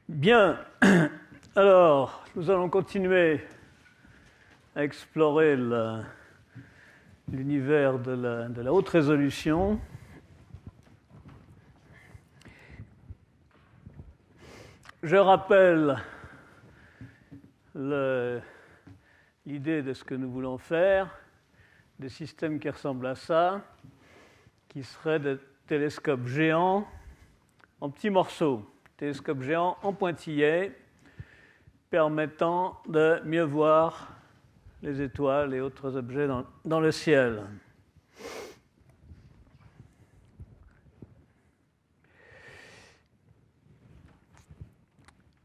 Bien, alors nous allons continuer à explorer l'univers de la haute résolution. Je rappelle l'idée de ce que nous voulons faire, des systèmes qui ressemblent à ça, qui seraient des télescopes géants en petits morceaux. Télescope géant en pointillés permettant de mieux voir les étoiles et autres objets dans le ciel.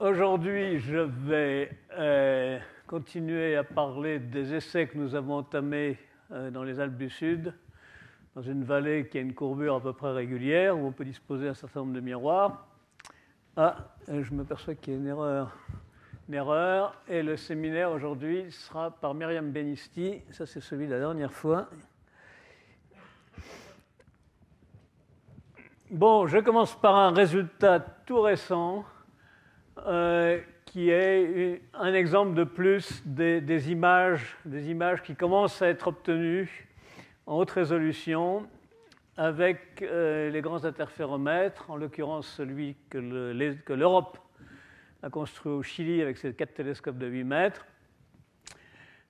Aujourd'hui, je vais continuer à parler des essais que nous avons entamés dans les Alpes du Sud, dans une vallée qui a une courbure à peu près régulière, où on peut disposer d'un certain nombre de miroirs. Ah, je m'aperçois qu'il y a une erreur. Et le séminaire aujourd'hui sera par Myriam Benisti. Ça, c'est celui de la dernière fois. Bon, je commence par un résultat tout récent qui est un exemple de plus des images qui commencent à être obtenues en haute résolution avec les grands interféromètres, en l'occurrence celui que l'Europe a construit au Chili avec ses 4 télescopes de 8 mètres.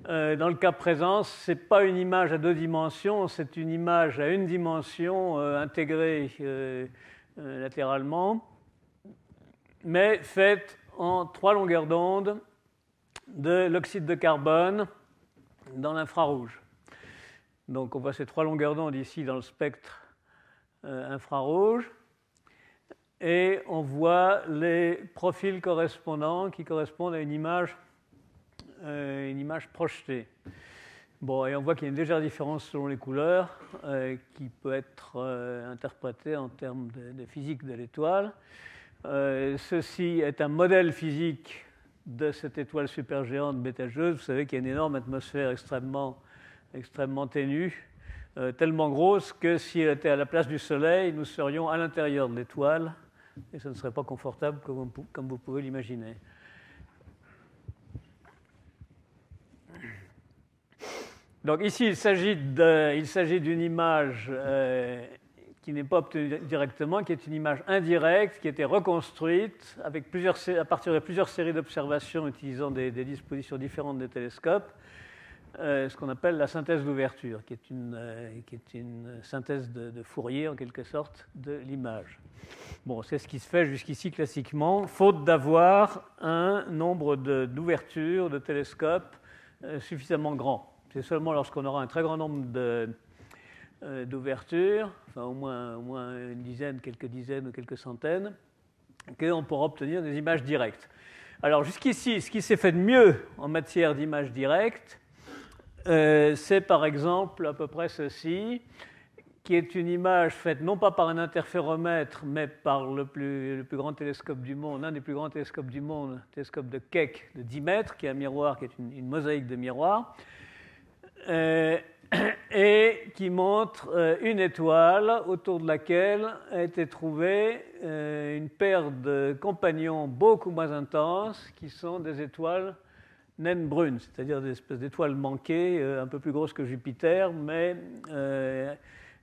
Dans le cas présent, ce n'est pas une image à 2 dimensions, c'est une image à 1 dimension intégrée latéralement, mais faite en 3 longueurs d'onde de l'oxyde de carbone dans l'infrarouge. Donc on voit ces 3 longueurs d'onde ici dans le spectre infrarouge et on voit les profils correspondants qui correspondent à une image projetée. Bon, et on voit qu'il y a une légère différence selon les couleurs qui peut être interprétée en termes de physique de l'étoile. Ceci est un modèle physique de cette étoile supergéante Bételgeuse. Vous savez qu'il y a une énorme atmosphère extrêmement ténue, tellement grosse que si elle était à la place du Soleil, nous serions à l'intérieur de l'étoile et ce ne serait pas confortable comme vous pouvez l'imaginer. Donc ici, il s'agit d'une image qui n'est pas obtenue directement, qui est une image indirecte, qui a été reconstruite à partir de plusieurs séries d'observations utilisant des dispositions différentes des télescopes. Ce qu'on appelle la synthèse d'ouverture, qui est une synthèse de Fourier, en quelque sorte, de l'image. Bon, c'est ce qui se fait jusqu'ici classiquement, faute d'avoir un nombre d'ouvertures de télescopes suffisamment grand. C'est seulement lorsqu'on aura un très grand nombre d'ouvertures, enfin au moins une dizaine, quelques dizaines ou quelques centaines, qu'on pourra obtenir des images directes. Alors jusqu'ici, ce qui s'est fait de mieux en matière d'images directes, c'est par exemple à peu près ceci, qui est une image faite non pas par un interféromètre, mais par le plus grand télescope du monde, un des plus grands télescopes du monde, le télescope de Keck de 10 mètres, qui est un miroir, qui est une mosaïque de miroirs, et qui montre une étoile autour de laquelle a été trouvée une paire de compagnons beaucoup moins intenses, qui sont des étoiles naines brunes, c'est-à-dire des espèces d'étoiles manquées, un peu plus grosses que Jupiter, mais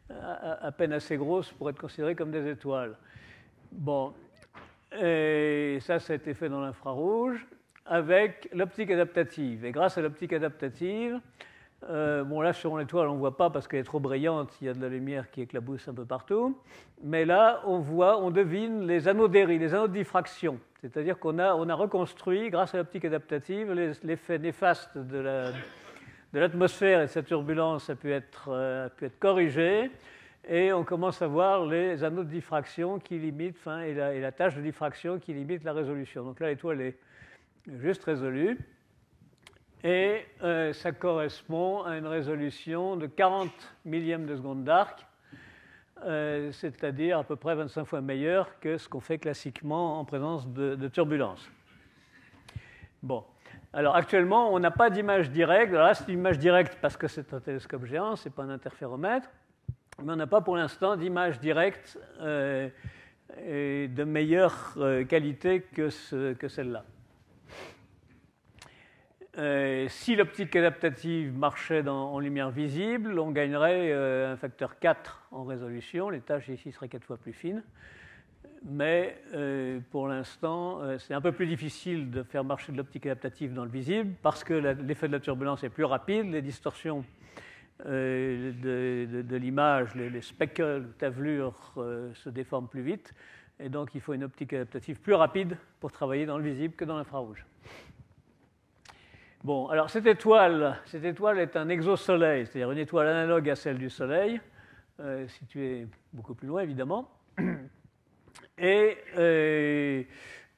à peine assez grosses pour être considérées comme des étoiles. Bon, et ça a été fait dans l'infrarouge avec l'optique adaptative. Et grâce à l'optique adaptative, bon là sur l'étoile on ne voit pas parce qu'elle est trop brillante, il y a de la lumière qui éclabousse un peu partout, mais là on devine les anneaux d'Airy, les anneaux de diffraction. C'est-à-dire qu'on a reconstruit, grâce à l'optique adaptative, l'effet néfaste de l'atmosphère et de sa turbulence a pu être corrigé, et on commence à voir les anneaux de diffraction qui limitent, et la tâche de diffraction qui limite la résolution. Donc là, l'étoile est juste résolue, et ça correspond à une résolution de 40 millièmes de seconde d'arc, c'est-à-dire à peu près 25 fois meilleur que ce qu'on fait classiquement en présence de turbulence. Bon, alors actuellement, on n'a pas d'image directe. Alors là, c'est une image directe parce que c'est un télescope géant, ce n'est pas un interféromètre, mais on n'a pas pour l'instant d'image directe et de meilleure qualité que celle-là. Si l'optique adaptative marchait en lumière visible, on gagnerait un facteur 4 en résolution. Les tâches ici seraient 4 fois plus fines. Mais pour l'instant, c'est un peu plus difficile de faire marcher de l'optique adaptative dans le visible parce que l'effet de la turbulence est plus rapide, les distorsions de l'image, les speckles, tavelures se déforment plus vite, et donc il faut une optique adaptative plus rapide pour travailler dans le visible que dans l'infrarouge. Bon, alors cette étoile est un exosoleil, c'est-à-dire une étoile analogue à celle du Soleil, située beaucoup plus loin évidemment. Et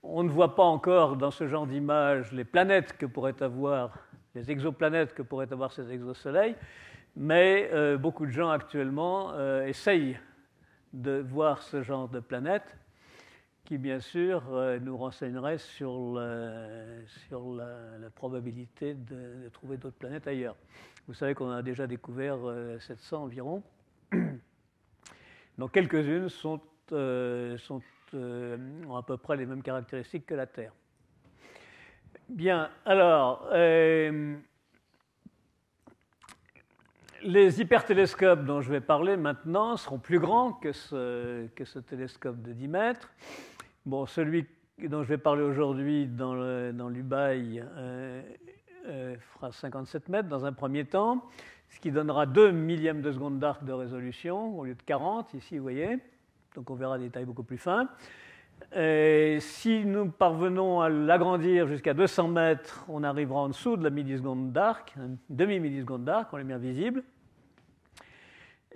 on ne voit pas encore dans ce genre d'image les planètes que pourraient avoir, les exoplanètes que pourraient avoir ces exosoleils, mais beaucoup de gens actuellement essayent de voir ce genre de planètes qui, bien sûr, nous renseignerait sur la probabilité de trouver d'autres planètes ailleurs. Vous savez qu'on en a déjà découvert 700 environ. Donc quelques-unes ont à peu près les mêmes caractéristiques que la Terre. Bien, alors, les hypertélescopes dont je vais parler maintenant seront plus grands que ce télescope de 10 mètres. Bon, celui dont je vais parler aujourd'hui dans l'Ubaï fera 57 mètres dans un premier temps, ce qui donnera 2 millièmes de seconde d'arc de résolution au lieu de 40, ici, vous voyez. Donc on verra des détails beaucoup plus fins. Si nous parvenons à l'agrandir jusqu'à 200 mètres, on arrivera en dessous de la milliseconde d'arc, une demi-milliseconde d'arc en lumière visible.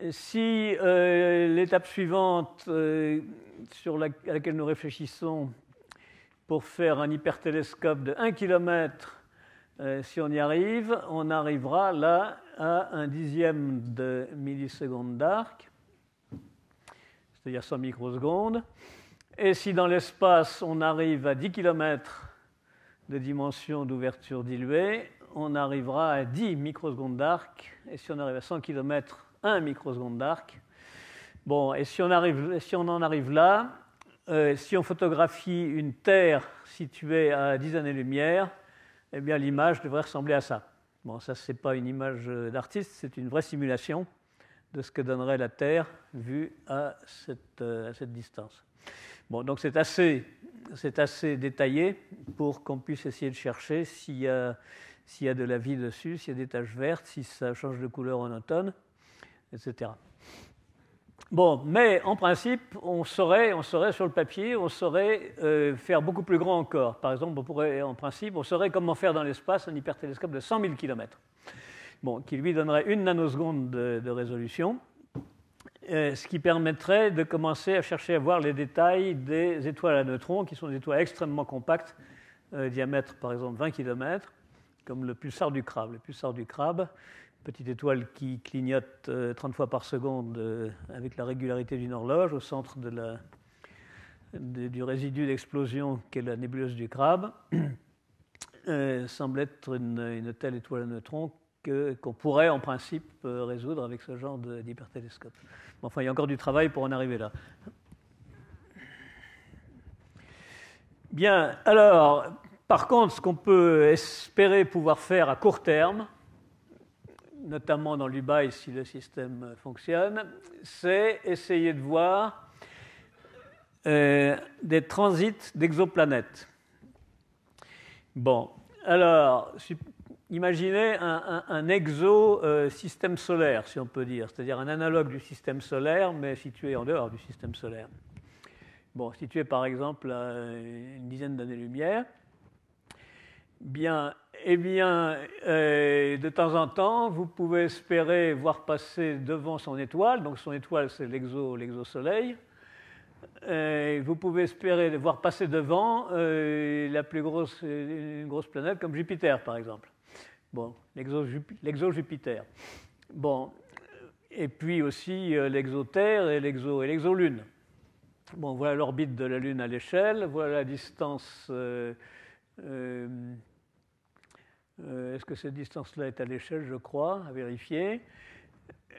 Si l'étape suivante à laquelle nous réfléchissons pour faire un hypertélescope de 1 km, si on y arrive, on arrivera là à un dixième de milliseconde d'arc, c'est-à-dire 100 microsecondes. Et si dans l'espace, on arrive à 10 km de dimension d'ouverture diluée, on arrivera à 10 microsecondes d'arc. Et si on arrive à 100 km, 1 microseconde d'arc. Bon, et si on en arrive là, si on photographie une Terre située à 10 années-lumière, eh bien l'image devrait ressembler à ça. Bon, ça, ce n'est pas une image d'artiste, c'est une vraie simulation de ce que donnerait la Terre vue à cette distance. Bon, donc c'est assez détaillé pour qu'on puisse essayer de chercher s'il y a de la vie dessus, s'il y a des taches vertes, si ça change de couleur en automne, etc. Bon, mais en principe, on saurait sur le papier, on saurait faire beaucoup plus grand encore. Par exemple, on saurait comment faire dans l'espace un hypertélescope de 100 000 km. Bon, qui lui donnerait 1 nanoseconde de résolution, ce qui permettrait de commencer à chercher à voir les détails des étoiles à neutrons, qui sont des étoiles extrêmement compactes, diamètre par exemple 20 km, comme le pulsar du crabe. Le pulsar du crabe, petite étoile qui clignote 30 fois par seconde avec la régularité d'une horloge au centre du résidu d'explosion qu'est la nébuleuse du crabe, semble être une telle étoile à neutrons qu'on pourrait en principe résoudre avec ce genre d'hypertélescope. Enfin, il y a encore du travail pour en arriver là. Bien, alors, par contre, ce qu'on peut espérer pouvoir faire à court terme, notamment dans l'Ubaï si le système fonctionne, c'est essayer de voir des transits d'exoplanètes. Bon, alors, imaginez un exosystème solaire, si on peut dire, c'est-à-dire un analogue du système solaire, mais situé en dehors du système solaire. Bon, situé par exemple à une dizaine d'années-lumière. Bien, de temps en temps, vous pouvez espérer voir passer devant son étoile, donc son étoile c'est l'exosoleil. Vous pouvez espérer voir passer devant une grosse planète comme Jupiter par exemple. Bon, l'exo-Jupiter. Bon, et puis aussi l'exo-Terre et l'exo-Lune. Bon, voilà l'orbite de la Lune à l'échelle, voilà la distance. Est-ce que cette distance-là est à l'échelle, je crois, à vérifier.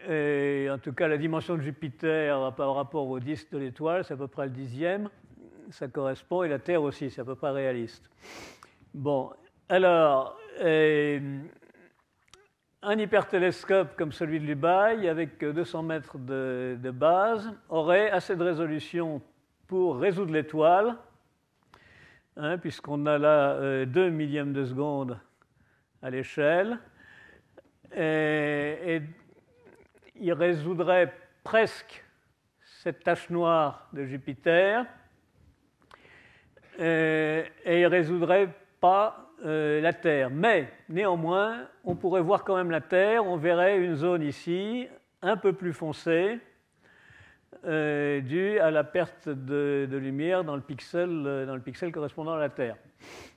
Et en tout cas, la dimension de Jupiter par rapport au disque de l'étoile, c'est à peu près le 10e. Ça correspond, et la Terre aussi, c'est à peu près réaliste. Bon, alors, un hypertélescope comme celui de Lubaï, avec 200 mètres de base, aurait assez de résolution pour résoudre l'étoile, hein, puisqu'on a là 2 millièmes de seconde à l'échelle. Et il résoudrait presque cette tache noire de Jupiter, et il ne résoudrait pas la Terre. Mais néanmoins, on pourrait voir quand même la Terre, on verrait une zone ici, un peu plus foncée, due à la perte de lumière dans le pixel correspondant à la Terre.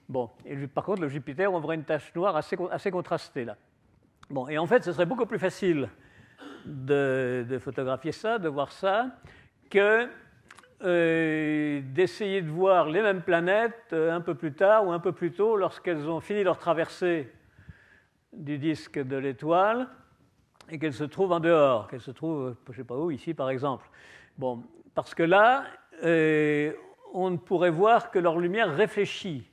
Bon, et par contre, le Jupiter, on verrait une tache noire assez contrastée là. Bon, et en fait, ce serait beaucoup plus facile de photographier ça, de voir ça, que d'essayer de voir les mêmes planètes un peu plus tard ou un peu plus tôt lorsqu'elles ont fini leur traversée du disque de l'étoile et qu'elles se trouvent en dehors, qu'elles se trouvent, je ne sais pas où, ici par exemple. Bon, parce que là, on ne pourrait voir que leur lumière réfléchie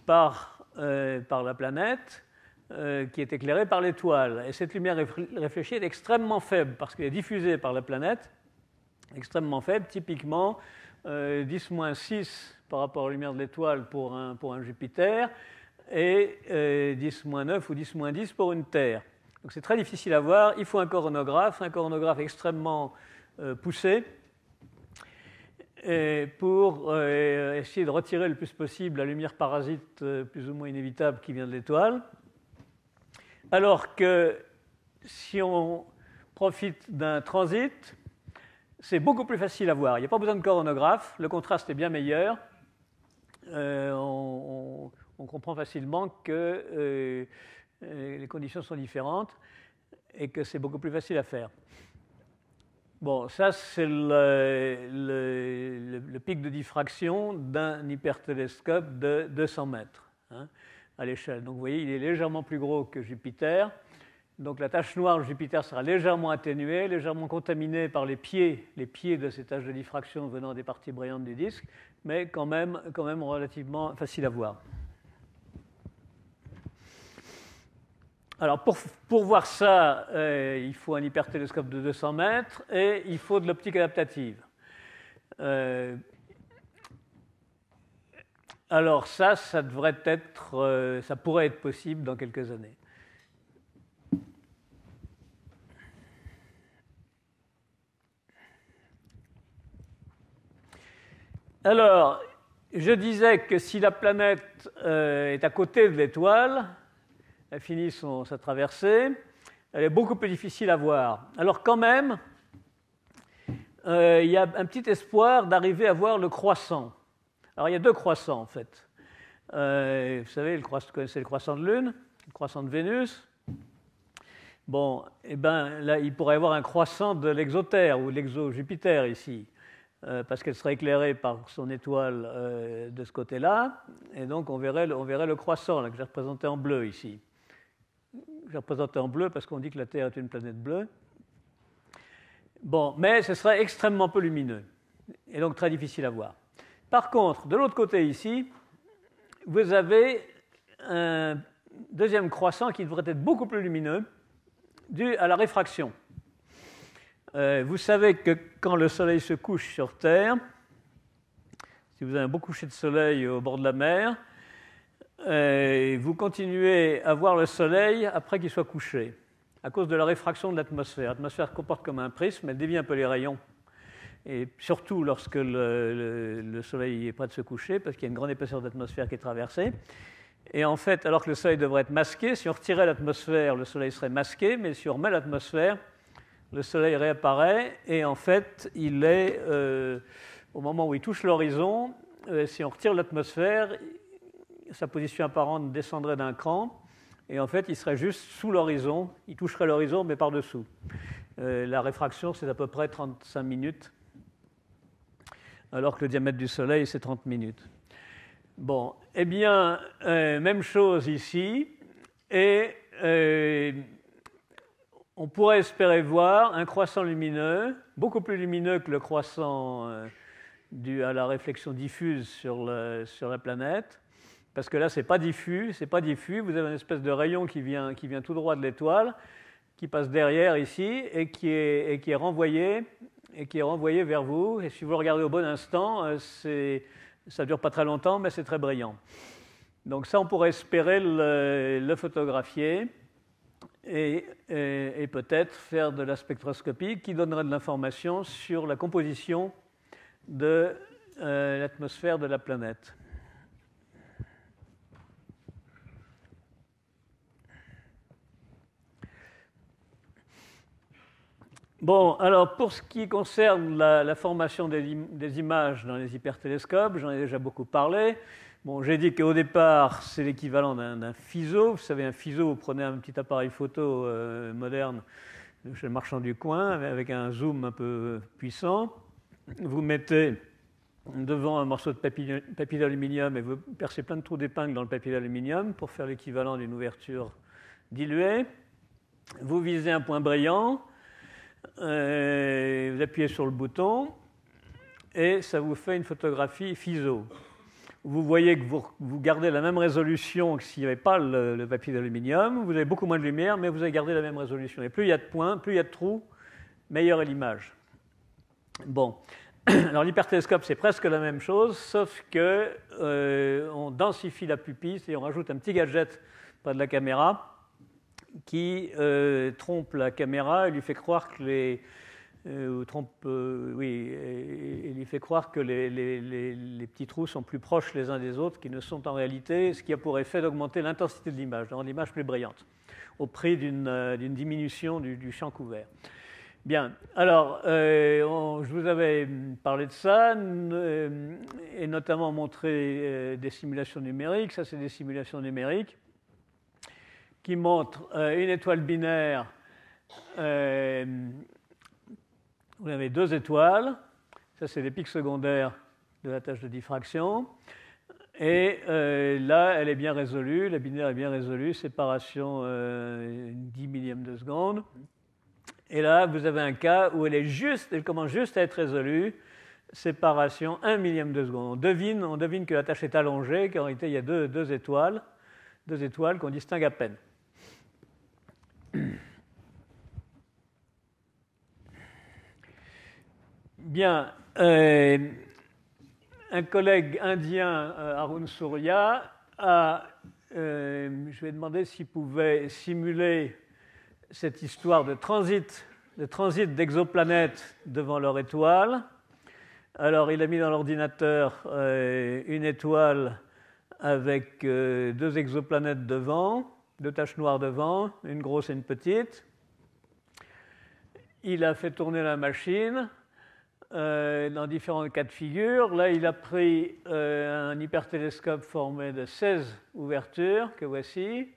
par la planète, qui est éclairée par l'étoile. Et cette lumière réfléchie est extrêmement faible parce qu'elle est diffusée par la planète, extrêmement faible, typiquement 10-6 par rapport à la lumière de l'étoile pour un Jupiter et 10-9 ou 10-10 pour une Terre. Donc c'est très difficile à voir. Il faut un coronographe extrêmement poussé pour essayer de retirer le plus possible la lumière parasite plus ou moins inévitable qui vient de l'étoile. Alors que si on profite d'un transit, c'est beaucoup plus facile à voir. Il n'y a pas besoin de coronographe, le contraste est bien meilleur. On comprend facilement que les conditions sont différentes et que c'est beaucoup plus facile à faire. Bon, ça c'est le pic de diffraction d'un hypertélescope de 200 mètres. Hein, à l'échelle. Donc vous voyez, il est légèrement plus gros que Jupiter. Donc la tache noire de Jupiter sera légèrement atténuée, légèrement contaminée par les pieds de ces taches de diffraction venant des parties brillantes du disque, mais quand même relativement facile à voir. Alors pour voir ça, il faut un hypertélescope de 200 mètres et il faut de l'optique adaptative. Alors ça devrait être, ça pourrait être possible dans quelques années. Alors, je disais que si la planète est à côté de l'étoile, elle finit sa traversée, elle est beaucoup plus difficile à voir. Alors quand même, il y a un petit espoir d'arriver à voir le croissant. Alors il y a deux croissants en fait. Vous savez, vous connaissez le croissant de Lune, le croissant de Vénus. Bon, eh bien là, il pourrait y avoir un croissant de l'exotère ou de l'exo-Jupiter ici, parce qu'elle serait éclairée par son étoile de ce côté-là, et donc on verrait le croissant là, que j'ai représenté en bleu ici. J'ai représenté en bleu parce qu'on dit que la Terre est une planète bleue. Bon, mais ce serait extrêmement peu lumineux, et donc très difficile à voir. Par contre, de l'autre côté ici, vous avez un deuxième croissant qui devrait être beaucoup plus lumineux, dû à la réfraction. Vous savez que quand le Soleil se couche sur Terre, si vous avez un beau coucher de soleil au bord de la mer, vous continuez à voir le Soleil après qu'il soit couché, à cause de la réfraction de l'atmosphère. L'atmosphère se comporte comme un prisme, elle dévie un peu les rayons. Et surtout lorsque le Soleil est près de se coucher, parce qu'il y a une grande épaisseur d'atmosphère qui est traversée. Et en fait, alors que le Soleil devrait être masqué, si on retirait l'atmosphère, le Soleil serait masqué, mais si on remet l'atmosphère, le Soleil réapparaît, et en fait, il est, au moment où il touche l'horizon, si on retire l'atmosphère, sa position apparente descendrait d'un cran, et en fait, il serait juste sous l'horizon, il toucherait l'horizon, mais par-dessous. La réfraction, c'est à peu près 35 minutes, alors que le diamètre du Soleil, c'est 30 minutes. Bon, eh bien, même chose ici, et on pourrait espérer voir un croissant lumineux, beaucoup plus lumineux que le croissant dû à la réflexion diffuse sur la planète, parce que là, ce n'est pas diffus, vous avez une espèce de rayon qui vient tout droit de l'étoile, qui passe derrière ici, et qui est renvoyé vers vous, et si vous le regardez au bon instant, ça ne dure pas très longtemps, mais c'est très brillant. Donc ça, on pourrait espérer le photographier, et peut-être faire de la spectroscopie qui donnerait de l'information sur la composition de l'atmosphère de la planète. Bon, alors pour ce qui concerne la formation des images dans les hypertélescopes, j'en ai déjà beaucoup parlé. Bon, j'ai dit qu'au départ, c'est l'équivalent d'un FISO. Vous savez, un FISO, vous prenez un petit appareil photo moderne chez le marchand du coin avec un zoom un peu puissant. Vous mettez devant un morceau de papier d'aluminium et vous percez plein de trous d'épingle dans le papier d'aluminium pour faire l'équivalent d'une ouverture diluée. Vous visez un point brillant, vous appuyez sur le bouton et ça vous fait une photographie FISO. Vous voyez que vous gardez la même résolution que s'il n'y avait pas le papier d'aluminium. Vous avez beaucoup moins de lumière, mais vous avez gardé la même résolution. Et plus il y a de points, plus il y a de trous, meilleure est l'image. Bon, alors l'hypertélescope, c'est presque la même chose, sauf qu'on densifie la pupille, c'est-à-dire on rajoute un petit gadget près de la caméra qui trompe la caméra et lui fait croire que les petits trous sont plus proches les uns des autres qu'ils ne sont en réalité, ce qui a pour effet d'augmenter l'intensité de l'image, de rendre l'image plus brillante, au prix d'une diminution du champ couvert. Bien, alors, je vous avais parlé de ça, et notamment montré des simulations numériques. Ça, c'est des simulations numériques qui montrent une étoile binaire. Vous avez deux étoiles, ça c'est les pics secondaires de la tâche de diffraction, et là elle est bien résolue, la binaire est bien résolue, séparation 10 millièmes de seconde, et là vous avez un cas où elle commence juste à être résolue, séparation 1 millième de seconde. On devine que la tâche est allongée, qu'en réalité il y a deux étoiles qu'on distingue à peine. Bien, un collègue indien, Arun Surya, je lui ai demandé s'il pouvait simuler cette histoire de transit d'exoplanètes devant leur étoile. Alors, il a mis dans l'ordinateur une étoile avec deux exoplanètes devant, deux taches noires devant, une grosse et une petite. Il a fait tourner la machine dans différents cas de figure. Là, il a pris un hypertélescope formé de 16 ouvertures, que voici.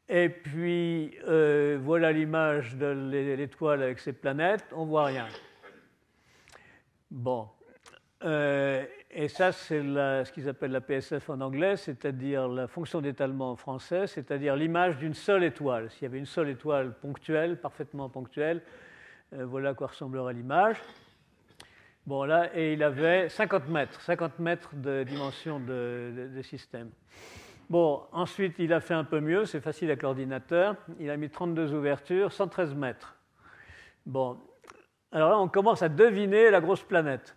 Et puis, voilà l'image de l'étoile avec ses planètes. On ne voit rien. Bon. Et ça, c'est ce qu'ils appellent la PSF en anglais, c'est-à-dire la fonction d'étalement en français, c'est-à-dire l'image d'une seule étoile. S'il y avait une seule étoile ponctuelle, parfaitement ponctuelle, voilà à quoi ressemblerait l'image. Bon, là, et il avait 50 mètres de dimension de système. Bon, ensuite, il a fait un peu mieux, c'est facile avec l'ordinateur. Il a mis 32 ouvertures, 113 mètres. Bon, alors là, on commence à deviner la grosse planète.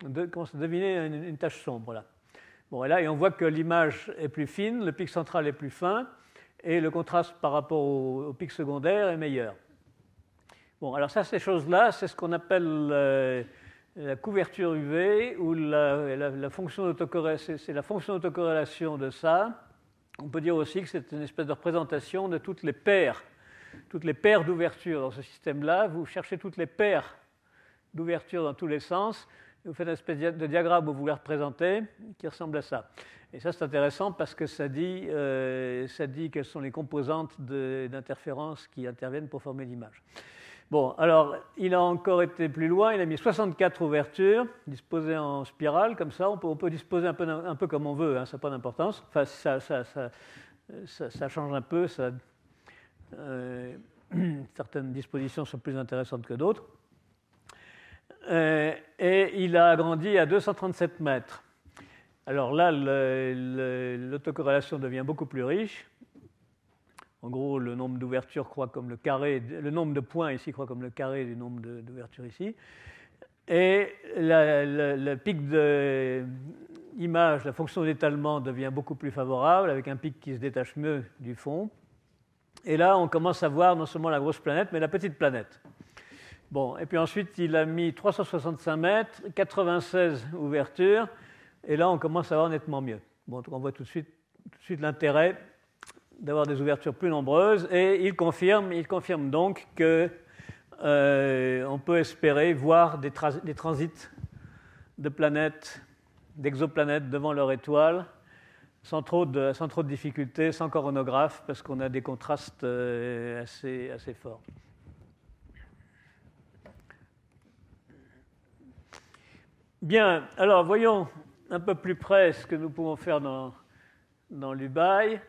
On commence à deviner une tache sombre, là. Bon, et on voit que l'image est plus fine, le pic central est plus fin, et le contraste par rapport au pic secondaire est meilleur. Bon, alors ça, ces choses-là, c'est ce qu'on appelle la couverture UV ou la fonction d'autocorrélation. C'est la fonction d'autocorrélation de ça. On peut dire aussi que c'est une espèce de représentation de toutes les paires d'ouvertures dans ce système-là. Vous cherchez toutes les paires d'ouvertures dans tous les sens. Et vous faites une espèce de diagramme où vous les représentez qui ressemble à ça. Et ça, c'est intéressant parce que ça dit quelles sont les composantes d'interférences qui interviennent pour former l'image. Bon, alors, il a encore été plus loin, il a mis 64 ouvertures, disposées en spirale, comme ça, on peut disposer un peu comme on veut, hein, ça n'a pas d'importance. Enfin, ça change un peu, ça Certaines dispositions sont plus intéressantes que d'autres. Et il a agrandi à 237 mètres. Alors là, l'autocorrélation devient beaucoup plus riche. En gros, le nombre d'ouvertures croît comme le carré, le nombre de points ici croît comme le carré du nombre d'ouvertures ici. Et le pic d'image, la fonction d'étalement devient beaucoup plus favorable, avec un pic qui se détache mieux du fond. Et là, on commence à voir non seulement la grosse planète, mais la petite planète. Bon, et puis ensuite, il a mis 365 mètres, 96 ouvertures, et là, on commence à voir nettement mieux. Bon, on voit tout de suite l'intérêt d'avoir des ouvertures plus nombreuses, et il confirme donc que on peut espérer voir des transits de planètes, d'exoplanètes devant leur étoile, sans trop de difficultés, sans coronographe, parce qu'on a des contrastes assez forts. Bien, alors voyons un peu plus près ce que nous pouvons faire dans l'UBAI.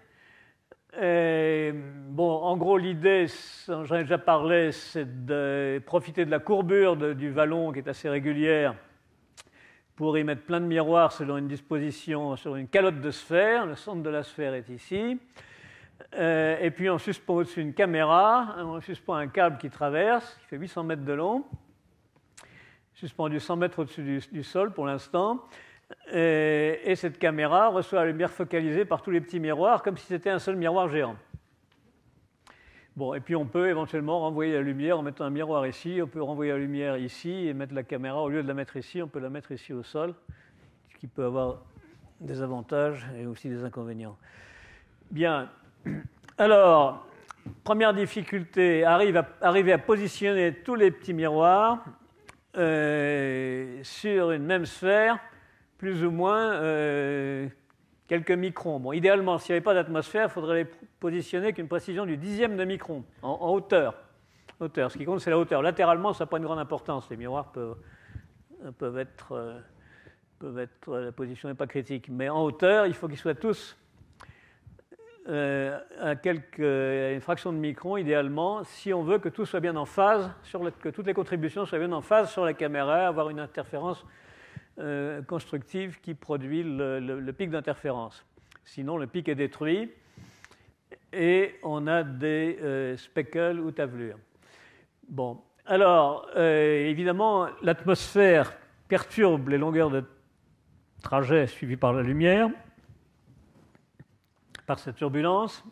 Bon, en gros, l'idée, j'en ai déjà parlé, c'est de profiter de la courbure du vallon qui est assez régulière pour y mettre plein de miroirs selon une disposition sur une calotte de sphère. Le centre de la sphère est ici. Et puis on suspend au-dessus une caméra, on suspend un câble qui traverse, qui fait 800 mètres de long, suspendu 100 mètres au-dessus du sol pour l'instant. Et cette caméra reçoit la lumière focalisée par tous les petits miroirs, comme si c'était un seul miroir géant. Bon, et puis on peut éventuellement renvoyer la lumière en mettant un miroir ici, on peut renvoyer la lumière ici et mettre la caméra, au lieu de la mettre ici, on peut la mettre ici au sol, ce qui peut avoir des avantages et aussi des inconvénients. Bien, alors, première difficulté, arriver à positionner tous les petits miroirs sur une même sphère, plus ou moins quelques microns. Bon, idéalement, s'il n'y avait pas d'atmosphère, il faudrait les positionner avec une précision du dixième de micron, en hauteur. Ce qui compte, c'est la hauteur. Latéralement, ça n'a pas une grande importance. Les miroirs peuvent être la position n'est pas critique. Mais en hauteur, il faut qu'ils soient tous à une fraction de micron, idéalement, si on veut que tout soit bien en phase, que toutes les contributions soient bien en phase sur la caméra, avoir une interférence constructive qui produit le pic d'interférence. Sinon, le pic est détruit et on a des speckles ou tavelures. Bon, alors, évidemment, l'atmosphère perturbe les longueurs de trajet suivies par la lumière, par cette turbulence,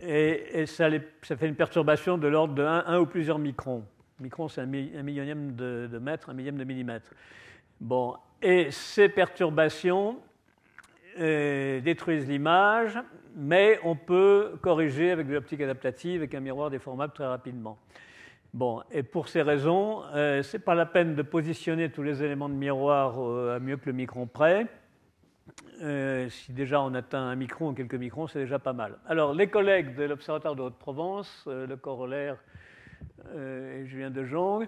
et ça fait une perturbation de l'ordre de 1 ou plusieurs microns. Micron, c'est un millionième de mètre, un millième de millimètre. Bon, et ces perturbations détruisent l'image, mais on peut corriger avec de l'optique adaptative, avec un miroir déformable très rapidement. Bon, et pour ces raisons, ce n'est pas la peine de positionner tous les éléments de miroir à mieux que le micron près. Si déjà on atteint un micron ou quelques microns, c'est déjà pas mal. Alors, les collègues de l'Observatoire de Haute-Provence, le corollaire et Julien de Jong,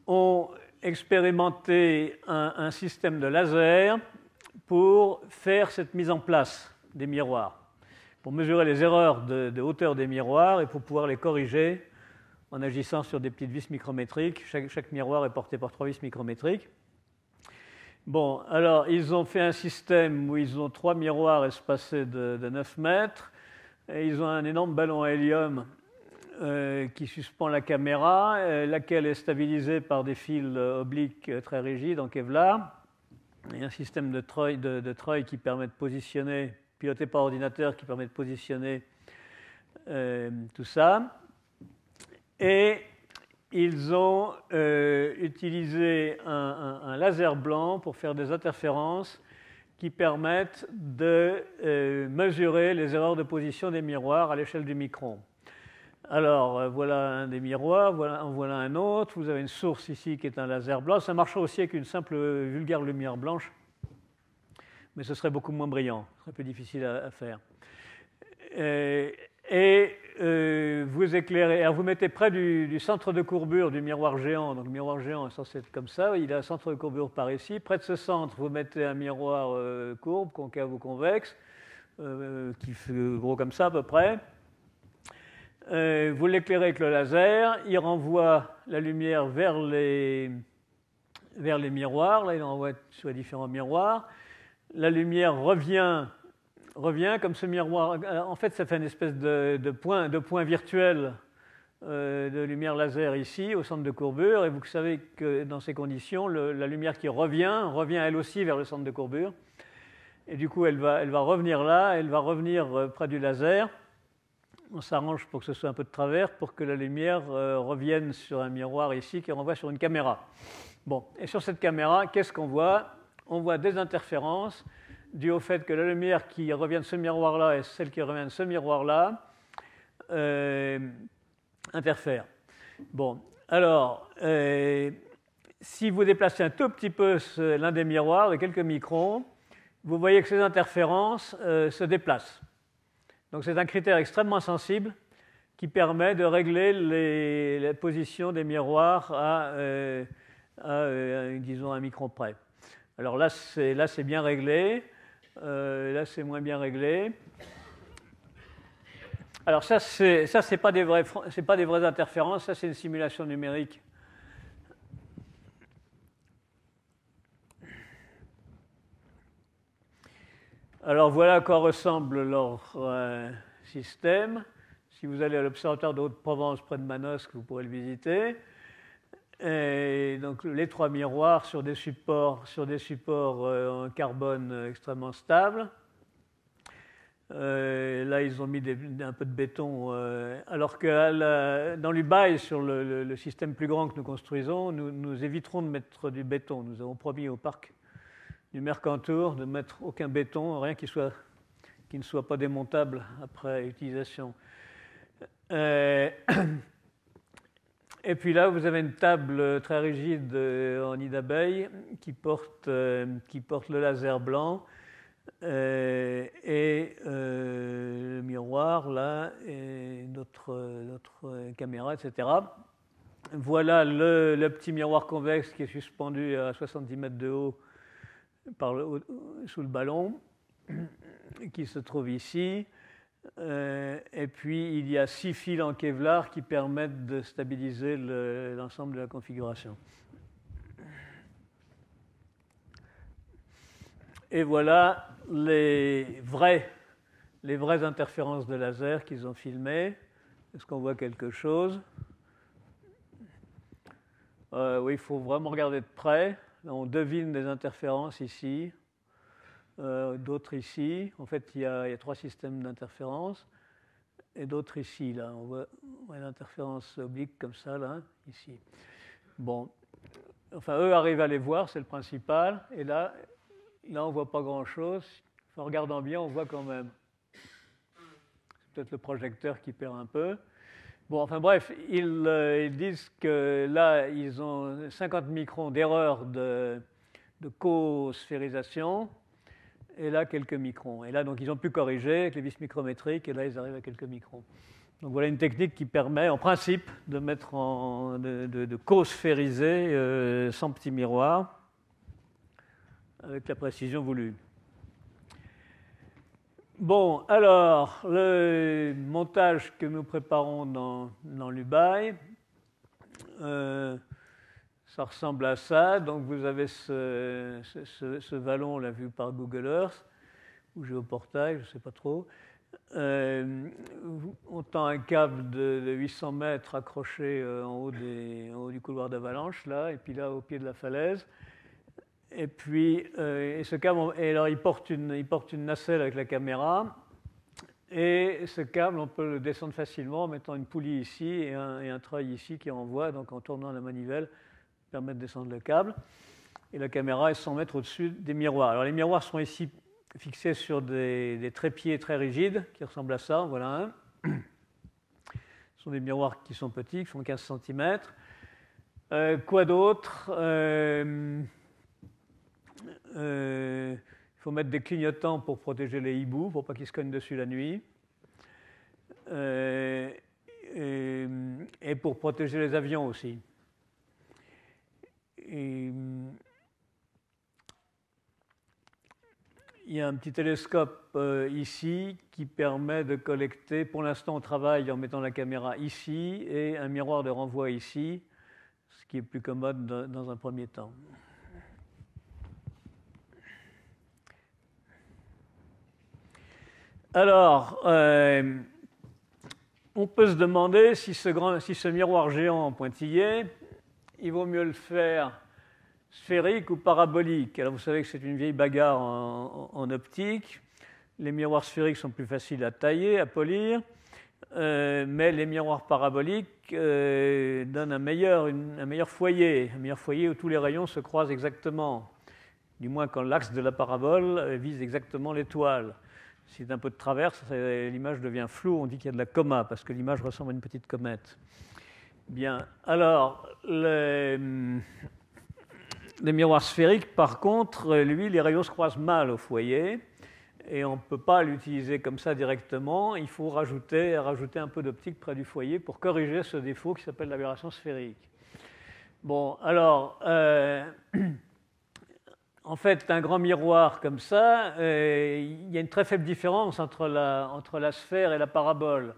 ont expérimenté un système de laser pour faire cette mise en place des miroirs, pour mesurer les erreurs de hauteur des miroirs et pour pouvoir les corriger en agissant sur des petites vis micrométriques. Chaque miroir est porté par 3 vis micrométriques. Bon, alors ils ont fait un système où ils ont 3 miroirs espacés de 9 mètres et ils ont un énorme ballon à hélium qui suspend la caméra, laquelle est stabilisée par des fils obliques très rigides en Kevlar, et un système de treuil qui permet de positionner, piloté par ordinateur, qui permet de positionner tout ça. Et ils ont utilisé un laser blanc pour faire des interférences qui permettent de mesurer les erreurs de position des miroirs à l'échelle du micron. Alors, voilà un des miroirs, voilà un autre. Vous avez une source ici qui est un laser blanc. Ça marchera aussi avec une simple vulgaire lumière blanche, mais ce serait beaucoup moins brillant, ce serait plus difficile à faire. Vous éclairez, alors vous mettez près du centre de courbure du miroir géant. Donc le miroir géant est censé être comme ça, il a un centre de courbure par ici. Près de ce centre, vous mettez un miroir courbe, concave ou convexe, qui fait gros comme ça à peu près. vous l'éclairez avec le laser, il renvoie la lumière vers les miroirs. Là, il envoie sur les différents miroirs. La lumière revient comme ce miroir. En fait, ça fait une espèce de point virtuel de lumière laser ici, au centre de courbure. Et vous savez que dans ces conditions, la lumière qui revient elle aussi vers le centre de courbure. Et du coup, elle va revenir là, elle va revenir près du laser. On s'arrange pour que ce soit un peu de travers, pour que la lumière revienne sur un miroir ici qui renvoie sur une caméra. Bon, et sur cette caméra, qu'est-ce qu'on voit? On voit des interférences dues au fait que la lumière qui revient de ce miroir-là et celle qui revient de ce miroir-là interfèrent. Bon, alors, si vous déplacez un tout petit peu l'un des miroirs de quelques microns, vous voyez que ces interférences se déplacent. Donc c'est un critère extrêmement sensible qui permet de régler la position des miroirs à disons, un micron près. Alors là, c'est bien réglé. Là, c'est moins bien réglé. Alors ça, c'est pas des vraies interférences. Ça, c'est une simulation numérique. Alors voilà à quoi ressemble leur système. Si vous allez à l'Observatoire de Haute-Provence près de Manosque, vous pourrez le visiter. Et donc les 3 miroirs sur des supports en carbone extrêmement stables. Là, ils ont mis un peu de béton, alors que dans l'Ubaï, sur le système plus grand que nous construisons, nous éviterons de mettre du béton. Nous avons promis au parc du Mercantour de mettre aucun béton, rien qui ne soit pas démontable après utilisation. Et puis là, vous avez une table très rigide en nid d'abeille qui porte le laser blanc et le miroir là et notre caméra, etc. Voilà le petit miroir convexe qui est suspendu à 70 mètres de haut sous le ballon, qui se trouve ici. Et puis, il y a 6 fils en Kevlar qui permettent de stabiliser l'ensemble de la configuration. Et voilà les vraies interférences de laser qu'ils ont filmées. Est-ce qu'on voit quelque chose? Oui, il faut vraiment regarder de près. Là, on devine des interférences ici, d'autres ici. En fait, il y a 3 systèmes d'interférences, et d'autres ici. Là, on voit l'interférence oblique comme ça, là, ici. Bon, enfin, eux arrivent à les voir, c'est le principal. Et là on ne voit pas grand-chose. En regardant bien, on voit quand même. C'est peut-être le projecteur qui perd un peu. Bon, enfin bref, ils disent que là, ils ont 50 microns d'erreur de co-sphérisation, et là, quelques microns. Et là, donc, ils ont pu corriger avec les vis micrométriques, et là, ils arrivent à quelques microns. Donc voilà une technique qui permet, en principe, de mettre de co-sphériser sans petit miroir, avec la précision voulue. Bon, alors, le montage que nous préparons dans l'Ubaï, ça ressemble à ça. Donc, vous avez ce vallon, là, vu par Google Earth, ou géoportail, je ne sais pas trop. On tend un câble de 800 mètres accroché en haut du couloir d'avalanche, là, et puis là, au pied de la falaise. Et puis, et ce câble, alors il porte une nacelle avec la caméra, et ce câble, on peut le descendre facilement en mettant une poulie ici et un treuil ici qui renvoie, donc en tournant la manivelle, permet de descendre le câble. Et la caméra est 100 mètres au-dessus des miroirs. Alors les miroirs sont ici fixés sur des trépieds très rigides qui ressemblent à ça. Voilà un. Ce sont des miroirs qui sont petits, qui font 15 cm. Quoi d'autre? Il faut mettre des clignotants pour protéger les hiboux, pour pas qu'ils se cognent dessus la nuit. Et pour protéger les avions aussi. Il y y a un petit télescope ici qui permet de collecter. Pour l'instant, on travaille en mettant la caméra ici et un miroir de renvoi ici, ce qui est plus commode dans un premier temps. Alors, on peut se demander si ce miroir géant en pointillé, il vaut mieux le faire sphérique ou parabolique. Alors vous savez que c'est une vieille bagarre en optique. Les miroirs sphériques sont plus faciles à tailler, à polir, mais les miroirs paraboliques donnent un meilleur foyer où tous les rayons se croisent exactement, du moins quand l'axe de la parabole vise exactement l'étoile. Si c'est un peu de travers, l'image devient floue, on dit qu'il y a de la coma, parce que l'image ressemble à une petite comète. Bien, alors, les miroirs sphériques, par contre, lui, les rayons se croisent mal au foyer, et on ne peut pas l'utiliser comme ça directement. Il faut rajouter un peu d'optique près du foyer pour corriger ce défaut qui s'appelle l'aberration sphérique. Bon, alors, en fait, un grand miroir comme ça, il y a une très faible différence entre la sphère et la parabole.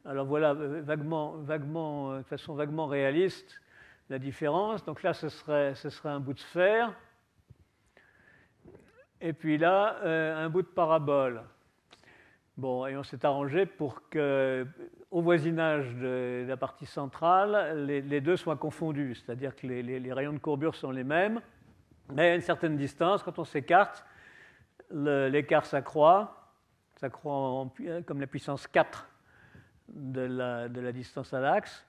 Alors voilà, de façon vaguement réaliste, la différence. Donc là, ce serait un bout de sphère. Et puis là, un bout de parabole. Bon, et on s'est arrangé pour qu'au voisinage de la partie centrale, les deux soient confondus. C'est-à-dire que les rayons de courbure sont les mêmes, mais à une certaine distance, quand on s'écarte, l'écart s'accroît. S'accroît comme la puissance 4 de la distance à l'axe.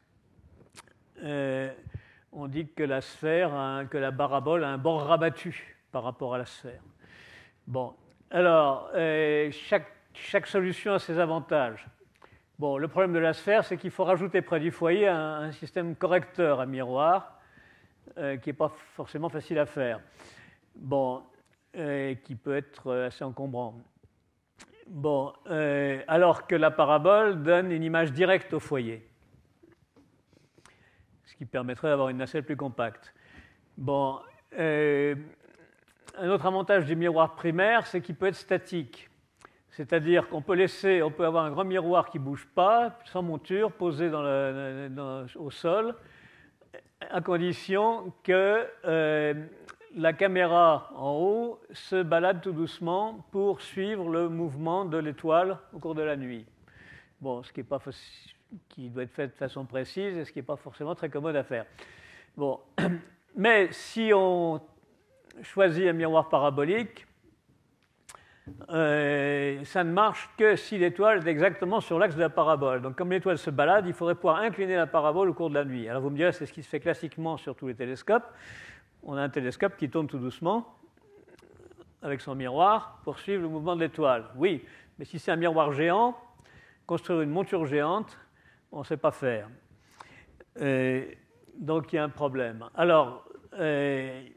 On dit que la parabole a un bord rabattu par rapport à la sphère. Bon, alors, chaque solution a ses avantages. Bon, le problème de la sphère, c'est qu'il faut rajouter près du foyer un système correcteur à miroir, qui n'est pas forcément facile à faire. Bon, qui peut être assez encombrant. Bon, alors que la parabole donne une image directe au foyer, ce qui permettrait d'avoir une nacelle plus compacte. Bon, un autre avantage du miroir primaire, c'est qu'il peut être statique. C'est-à-dire qu'on peut avoir un grand miroir qui ne bouge pas, sans monture, posé au sol, à condition que la caméra en haut se balade tout doucement pour suivre le mouvement de l'étoile au cours de la nuit. Bon, ce qui doit être fait de façon précise et ce qui n'est pas forcément très commode à faire. Bon, mais si on choisit un miroir parabolique, ça ne marche que si l'étoile est exactement sur l'axe de la parabole. Donc, comme l'étoile se balade, il faudrait pouvoir incliner la parabole au cours de la nuit. Alors, vous me direz, c'est ce qui se fait classiquement sur tous les télescopes. On a un télescope qui tourne tout doucement avec son miroir pour suivre le mouvement de l'étoile. Oui, mais si c'est un miroir géant, construire une monture géante, on ne sait pas faire. Donc, il y a un problème. Alors, il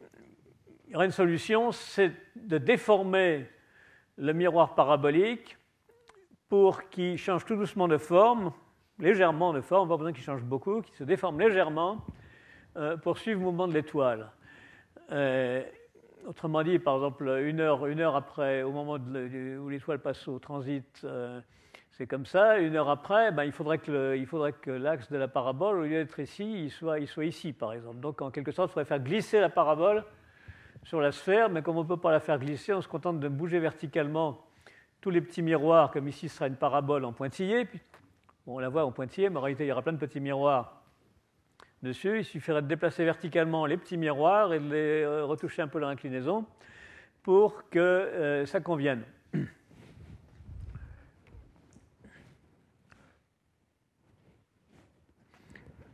y aurait une solution, c'est de déformer le miroir parabolique pour qu'il change tout doucement de forme, légèrement de forme, pas besoin qu'il change beaucoup, qu'il se déforme légèrement pour suivre le mouvement de l'étoile. Autrement dit, par exemple, une heure après, au moment où l'étoile passe au transit, c'est comme ça. Une heure après, il faudrait que l'axe de la parabole, au lieu d'être ici, il soit ici, par exemple. Donc, en quelque sorte, il faudrait faire glisser la parabole sur la sphère, mais comme on ne peut pas la faire glisser, on se contente de bouger verticalement tous les petits miroirs, comme ici ce sera une parabole en pointillé. Puis, bon, on la voit en pointillé, mais en réalité, il y aura plein de petits miroirs dessus. Il suffirait de déplacer verticalement les petits miroirs et de les retoucher un peu leur inclinaison pour que ça convienne.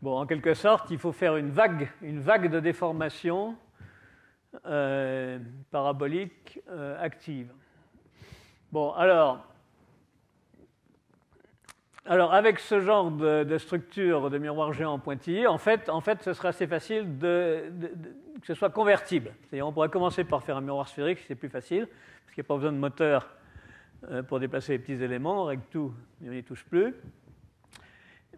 Bon, en quelque sorte, il faut faire une vague de déformation parabolique active. Bon, alors avec ce genre de structure de miroir géant pointillé, en fait, ce serait assez facile que ce soit convertible. C'est-à-dire, on pourrait commencer par faire un miroir sphérique, c'est plus facile, parce qu'il n'y a pas besoin de moteur pour déplacer les petits éléments, on règle tout, on n'y touche plus.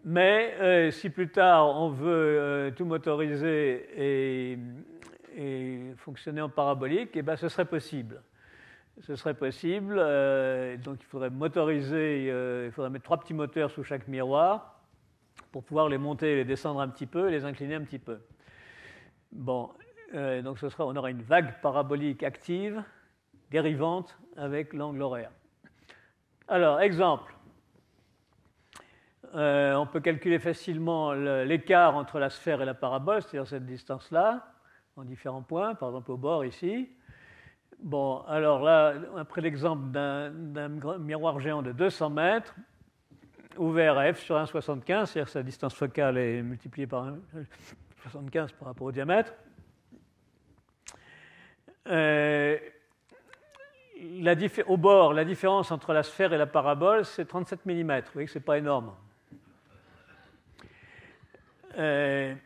Mais si plus tard on veut tout motoriser et fonctionner en parabolique, ce serait possible. ce serait possible. Donc il faudrait motoriser, il faudrait mettre 3 petits moteurs sous chaque miroir pour pouvoir les monter et les descendre un petit peu et les incliner un petit peu. Bon, donc on aura une vague parabolique active dérivante avec l'angle horaire. Alors, exemple. On peut calculer facilement l'écart entre la sphère et la parabole, c'est-à-dire cette distance-là, en différents points, par exemple au bord ici. Bon, alors là, après l'exemple d'un miroir géant de 200 mètres, ouvert à f sur 1,75, c'est-à-dire que sa distance focale est multipliée par 1,75 par rapport au diamètre. Au bord, la différence entre la sphère et la parabole, c'est 37 mm. Vous voyez que ce n'est pas énorme. Et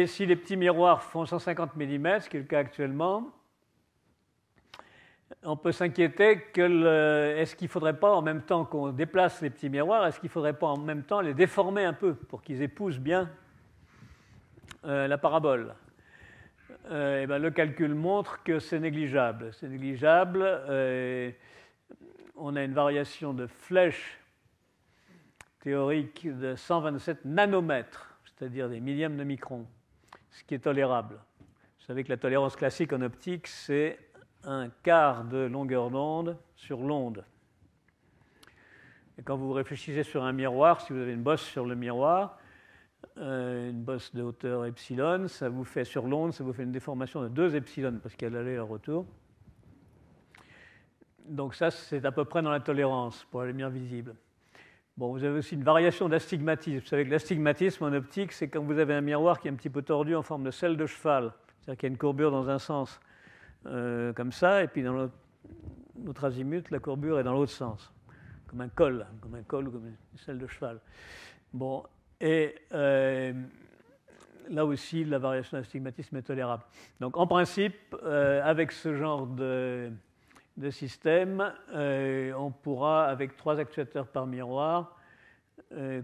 si les petits miroirs font 150 mm, ce qui est le cas actuellement, on peut s'inquiéter que est-ce qu'il ne faudrait pas, en même temps qu'on déplace les petits miroirs, est-ce qu'il ne faudrait pas en même temps les déformer un peu pour qu'ils épousent bien la parabole. Et ben, le calcul montre que c'est négligeable. C'est négligeable. On a une variation de flèche théorique de 127 nanomètres, c'est-à-dire des millièmes de micron, ce qui est tolérable. Vous savez que la tolérance classique en optique, c'est un quart de longueur d'onde sur l'onde. Et quand vous réfléchissez sur un miroir, si vous avez une bosse sur le miroir, une bosse de hauteur epsilon, ça vous fait sur l'onde, ça vous fait une déformation de 2 epsilon, parce qu'il y a l'aller et le retour. Donc ça, c'est à peu près dans la tolérance pour la lumière visible. Bon, vous avez aussi une variation d'astigmatisme. Vous savez que l'astigmatisme en optique, c'est quand vous avez un miroir qui est un petit peu tordu en forme de selle de cheval. C'est-à-dire qu'il y a une courbure dans un sens comme ça, et puis dans l'autre azimut, la courbure est dans l'autre sens, comme un col ou comme une selle de cheval. Bon, et là aussi, la variation d'astigmatisme est tolérable. Donc en principe, avec ce genre de système, on pourra, avec 3 actuateurs par miroir,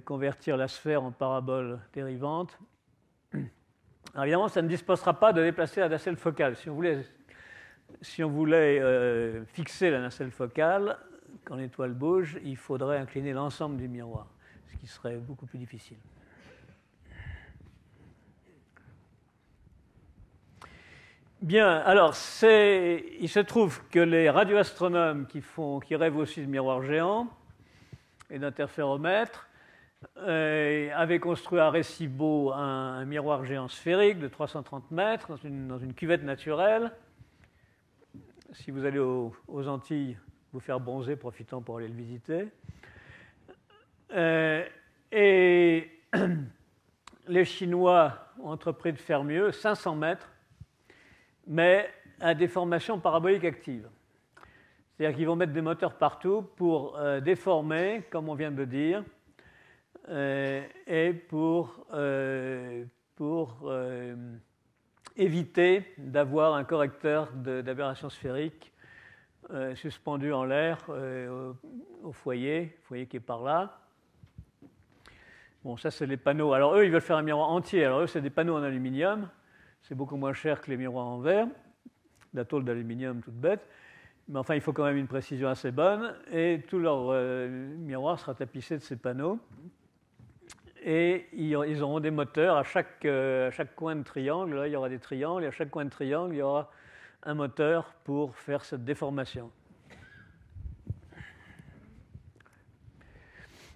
convertir la sphère en parabole dérivante. Alors évidemment, ça ne disposera pas de déplacer la nacelle focale. Si on voulait fixer la nacelle focale, quand l'étoile bouge, il faudrait incliner l'ensemble du miroir, ce qui serait beaucoup plus difficile. Bien, alors, il se trouve que les radioastronomes qui rêvent aussi de miroirs géants et d'interféromètres avaient construit à Arecibo un miroir géant sphérique de 330 mètres dans une cuvette naturelle. Si vous allez aux Antilles, vous faire bronzer, profitant pour aller le visiter. Et les Chinois ont entrepris de faire mieux, 500 mètres, mais à des formations paraboliques actives. C'est-à-dire qu'ils vont mettre des moteurs partout pour déformer, comme on vient de le dire, et pour éviter d'avoir un correcteur d'aberration sphérique suspendu en l'air au foyer qui est par là. Bon, ça, c'est les panneaux. Alors, eux, ils veulent faire un miroir entier. Alors, eux, c'est des panneaux en aluminium. C'est beaucoup moins cher que les miroirs en verre. La tôle d'aluminium, toute bête. Mais enfin, il faut quand même une précision assez bonne. Et tout leur miroir sera tapissé de ces panneaux. Et ils auront des moteurs à chaque coin de triangle. Là, il y aura des triangles. Et à chaque coin de triangle, il y aura un moteur pour faire cette déformation.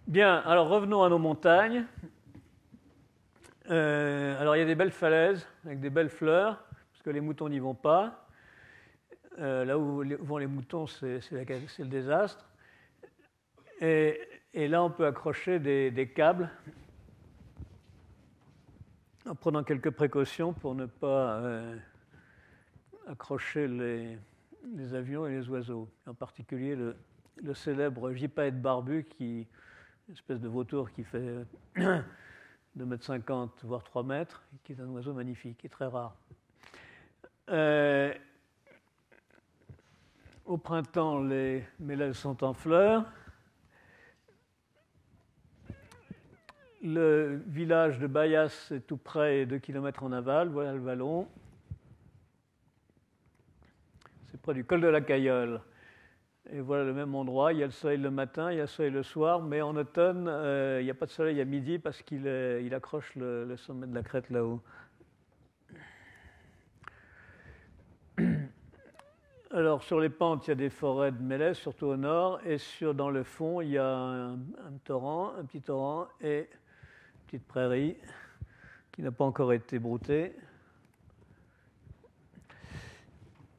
Bien, alors revenons à nos montagnes. Alors il y a des belles falaises avec des belles fleurs, parce que les moutons n'y vont pas. Là où vont les moutons, c'est le désastre. Et là, on peut accrocher des câbles en prenant quelques précautions pour ne pas accrocher les avions et les oiseaux. En particulier le célèbre gypaète barbu, une espèce de vautour qui fait 2,50 m, voire 3 mètres, qui est un oiseau magnifique, qui est très rare. Au printemps, les mélèzes sont en fleurs. Le village de Bayas est tout près, 2 km en aval. Voilà le vallon. C'est près du col de la Cayolle. Et voilà le même endroit. Il y a le soleil le matin, il y a le soleil le soir, mais en automne, il n'y a pas de soleil à midi parce qu'il accroche le sommet de la crête là-haut. Alors, sur les pentes, il y a des forêts de mélèzes, surtout au nord, et dans le fond, il y a un petit torrent et une petite prairie qui n'a pas encore été broutée.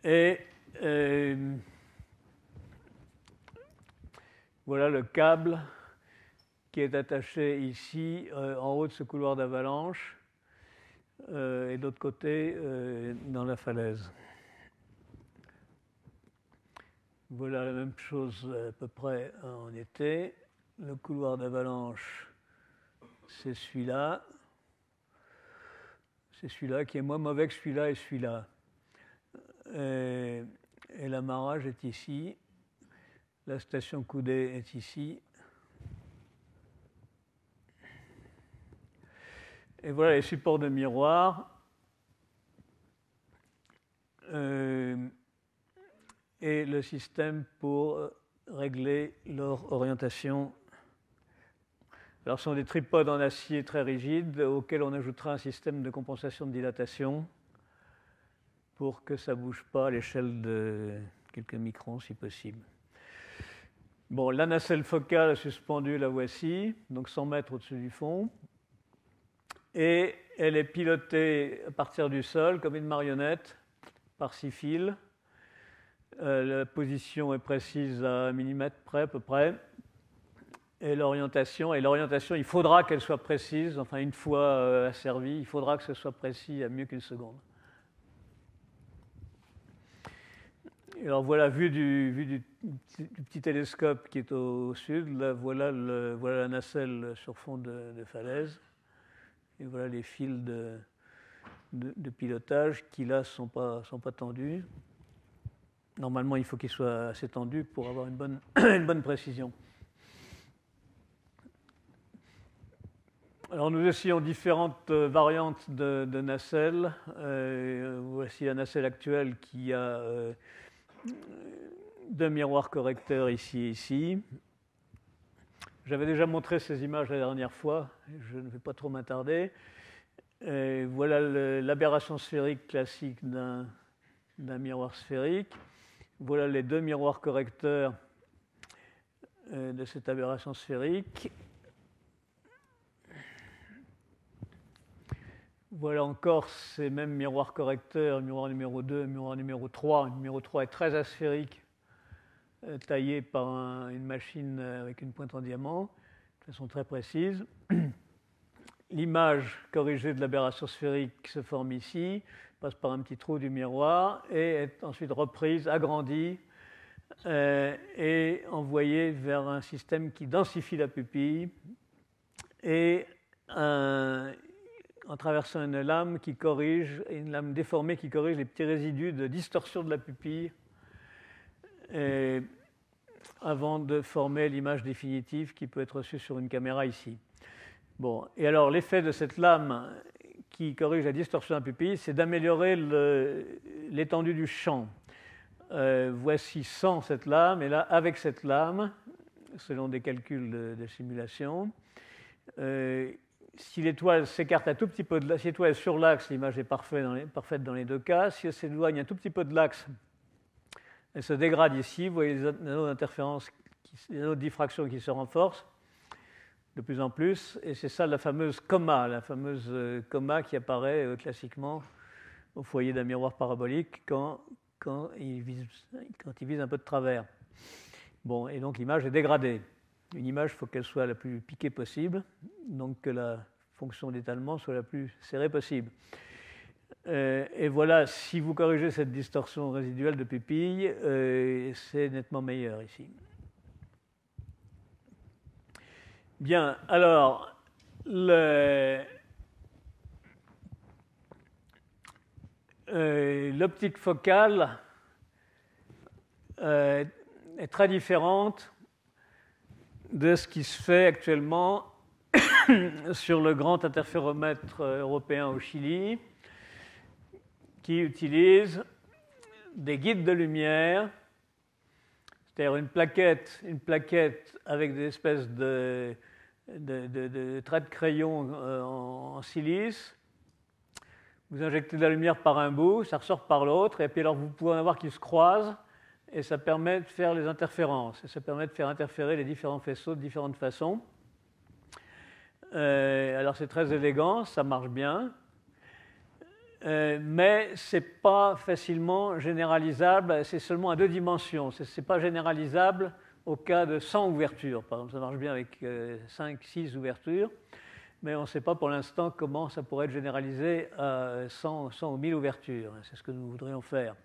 Et voilà le câble qui est attaché ici, en haut de ce couloir d'avalanche, et de l'autre côté, dans la falaise. Voilà la même chose à peu près en été. Le couloir d'avalanche, c'est celui-là. C'est celui-là qui est moins mauvais que celui-là et celui-là. Et l'amarrage est ici. La station coudée est ici. Et voilà les supports de miroir. Et le système pour régler leur orientation. Alors, ce sont des tripodes en acier très rigides auxquels on ajoutera un système de compensation de dilatation pour que ça ne bouge pas à l'échelle de quelques microns si possible. Bon, la nacelle focale suspendue, la voici, donc 100 mètres au-dessus du fond. Et elle est pilotée à partir du sol comme une marionnette par 6 fils. La position est précise à 1 millimètre près, à peu près. Et l'orientation, il faudra qu'elle soit précise, enfin une fois asservie, il faudra que ce soit précis à mieux qu'une seconde. Et alors voilà, vue du petit télescope qui est au sud, là, voilà la nacelle sur fond de falaise. Et voilà les fils de pilotage qui là sont pas tendus. Normalement, il faut qu'ils soient assez tendus pour avoir une bonne précision. Alors, nous essayons différentes variantes de nacelles. Voici la nacelle actuelle qui a 2 miroirs correcteurs ici et ici. J'avais déjà montré ces images la dernière fois, je ne vais pas trop m'attarder. Voilà l'aberration sphérique classique d'un miroir sphérique. Voilà les 2 miroirs correcteurs de cette aberration sphérique. Voilà encore ces mêmes miroirs correcteurs, miroir numéro 2, miroir numéro 3. Le numéro 3 est très asphérique, taillé par une machine avec une pointe en diamant, de façon très précise. L'image corrigée de l'aberration sphérique se forme ici, passe par un petit trou du miroir et est ensuite reprise, agrandie et envoyée vers un système qui densifie la pupille et en traversant une lame déformée qui corrige les petits résidus de distorsion de la pupille avant de former l'image définitive qui peut être reçue sur une caméra ici. Bon, et alors l'effet de cette lame qui corrige la distorsion de la pupille, c'est d'améliorer l'étendue du champ. Voici sans cette lame, et là, avec cette lame, selon des calculs de simulation, si l'étoile s'écarte un tout petit peu si l'étoile est sur l'axe, l'image est parfaite dans les deux cas. Si elle s'éloigne un tout petit peu de l'axe, elle se dégrade ici. Vous voyez les anneaux d'interférence, les anneaux de diffraction qui se renforcent de plus en plus. Et c'est ça la fameuse coma qui apparaît classiquement au foyer d'un miroir parabolique quand il vise un peu de travers. Bon, et donc l'image est dégradée. Une image, il faut qu'elle soit la plus piquée possible, donc que la fonction d'étalement soit la plus serrée possible. Et voilà, si vous corrigez cette distorsion résiduelle de pupille, c'est nettement meilleur ici. Bien, alors, l'optique focale est très différente de ce qui se fait actuellement sur le grand interféromètre européen au Chili, qui utilise des guides de lumière. c'est-à-dire une plaquette avec des espèces de traits de crayon en silice. Vous injectez de la lumière par un bout, ça ressort par l'autre, et puis alors vous pouvez en avoir qui se croisent, et ça permet de faire les interférences, et ça permet de faire interférer les différents faisceaux de différentes façons. Alors c'est très élégant, ça marche bien, mais ce n'est pas facilement généralisable, c'est seulement à 2 dimensions, ce n'est pas généralisable au cas de 100 ouvertures. Par exemple, ça marche bien avec 5, 6 ouvertures, mais on ne sait pas pour l'instant comment ça pourrait être généralisé à 100 ou 1000 ouvertures. C'est ce que nous voudrions faire.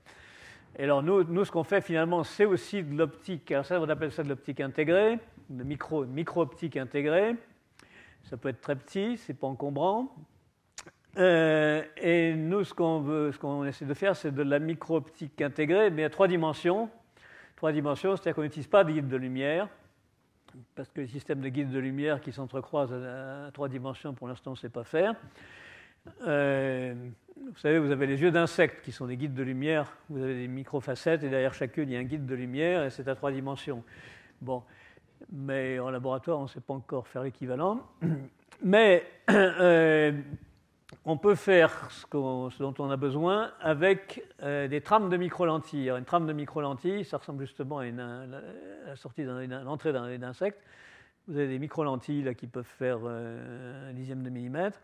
Et alors nous ce qu'on fait finalement, c'est aussi de l'optique. Alors ça, on appelle ça de l'optique intégrée, de micro-optique intégrée. Ça peut être très petit, c'est pas encombrant. Et nous, ce qu'on essaie de faire, c'est de la micro-optique intégrée, mais à 3 dimensions. 3 dimensions, c'est-à-dire qu'on n'utilise pas de guide de lumière, parce que les systèmes de guides de lumière qui s'entrecroisent à 3 dimensions, pour l'instant, on ne sait pas faire. Vous savez, vous avez les yeux d'insectes qui sont des guides de lumière. Vous avez des microfacettes et derrière chacune, il y a un guide de lumière et c'est à 3 dimensions. Bon, mais en laboratoire, on ne sait pas encore faire l'équivalent. Mais on peut faire ce dont on a besoin avec des trames de micro-lentilles. Une trame de micro-lentilles, ça ressemble justement à l'entrée d'un insecte. Vous avez des micro-lentilles là, qui peuvent faire 1/10 de millimètre.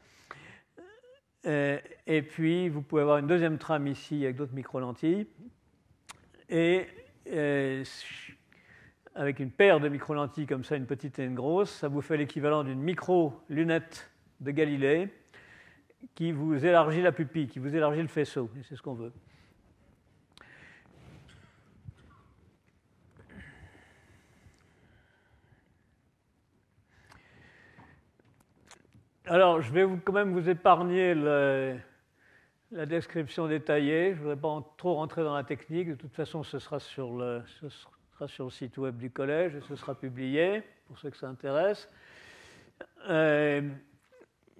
Et puis, vous pouvez avoir une deuxième trame ici avec d'autres micro-lentilles. Et avec une paire de micro-lentilles comme ça, une petite et une grosse, ça vous fait l'équivalent d'une micro-lunette de Galilée qui vous élargit la pupille, qui vous élargit le faisceau. Et c'est ce qu'on veut. Alors, je vais quand même vous épargner la description détaillée. Je ne voudrais pas trop rentrer dans la technique. De toute façon, ce sera sur le site web du collège et ce sera publié pour ceux que ça intéresse.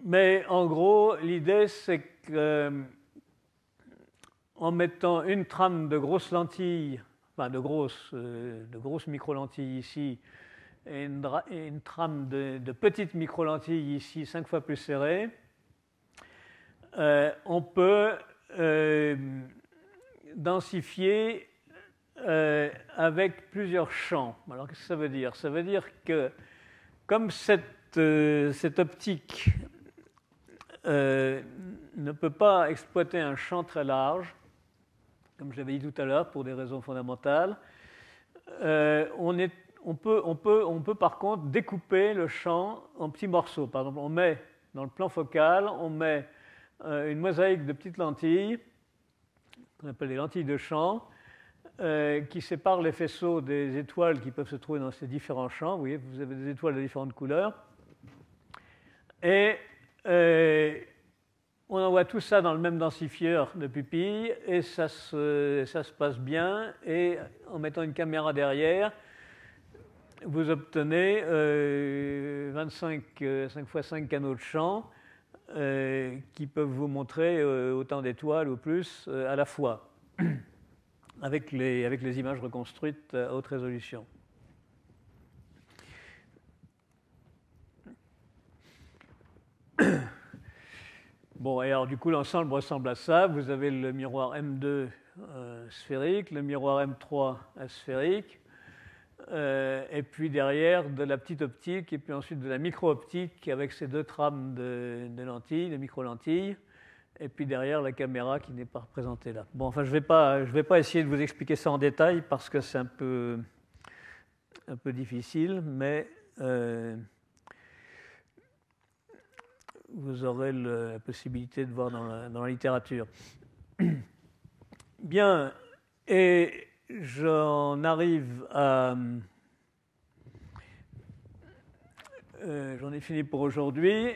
Mais en gros, l'idée, c'est qu'en mettant une trame de grosses lentilles, enfin de grosses micro-lentilles ici, et une trame de petites micro-lentilles ici, 5 fois plus serrées, on peut densifier avec plusieurs champs. Alors qu'est-ce que ça veut dire? Ça veut dire que comme cette optique ne peut pas exploiter un champ très large, comme je l'avais dit tout à l'heure pour des raisons fondamentales, on peut par contre découper le champ en petits morceaux. Par exemple, on met dans le plan focal, on met une mosaïque de petites lentilles, qu'on appelle les lentilles de champ, qui séparent les faisceaux des étoiles qui peuvent se trouver dans ces différents champs. Vous voyez, vous avez des étoiles de différentes couleurs. Et on envoie tout ça dans le même densifieur de pupille et ça se passe bien. Et en mettant une caméra derrière, vous obtenez 5 x 5 canaux de champ qui peuvent vous montrer autant d'étoiles ou plus à la fois, avec les images reconstruites à haute résolution. Bon, et alors du coup, l'ensemble ressemble à ça. Vous avez le miroir M2 sphérique, le miroir M3 asphérique, et puis derrière de la petite optique, et puis ensuite de la micro-optique avec ces 2 trames de lentilles, de micro-lentilles, et puis derrière la caméra qui n'est pas représentée là. Bon, enfin, je vais pas essayer de vous expliquer ça en détail parce que c'est un peu difficile, mais vous aurez la possibilité de voir dans la littérature. Bien, et j'en arrive à... j'en ai fini pour aujourd'hui.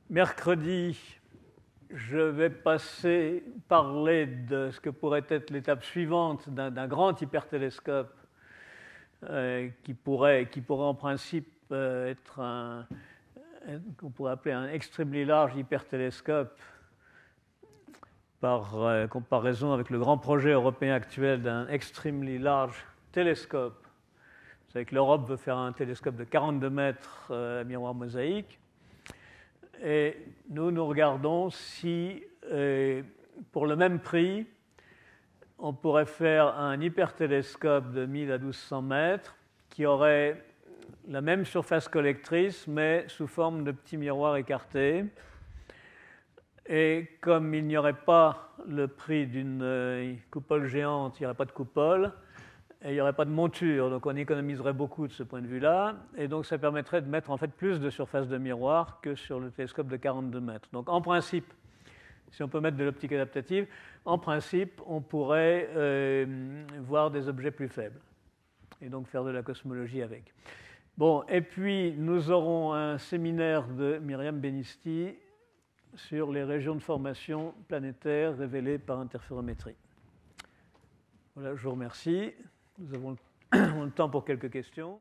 Mercredi, je vais parler de ce que pourrait être l'étape suivante d'un grand hypertélescope qui pourrait en principe être qu'on pourrait appeler un extremely large hypertélescope par comparaison avec le grand projet européen actuel d'un Extremely Large Telescope. Vous savez que l'Europe veut faire un télescope de 42 mètres à miroir mosaïque. Et nous regardons si, pour le même prix, on pourrait faire un hypertélescope de 1000 à 1200 mètres qui aurait la même surface collectrice, mais sous forme de petits miroirs écartés. Et comme il n'y aurait pas le prix d'une coupole géante, il n'y aurait pas de coupole, et il n'y aurait pas de monture, donc on économiserait beaucoup de ce point de vue-là, et donc ça permettrait de mettre en fait plus de surface de miroir que sur le télescope de 42 mètres. Donc en principe, si on peut mettre de l'optique adaptative, en principe, on pourrait voir des objets plus faibles, et donc faire de la cosmologie avec. Bon, et puis nous aurons un séminaire de Myriam Benisti sur les régions de formation planétaire révélées par interférométrie. Voilà, je vous remercie. Nous avons le temps pour quelques questions.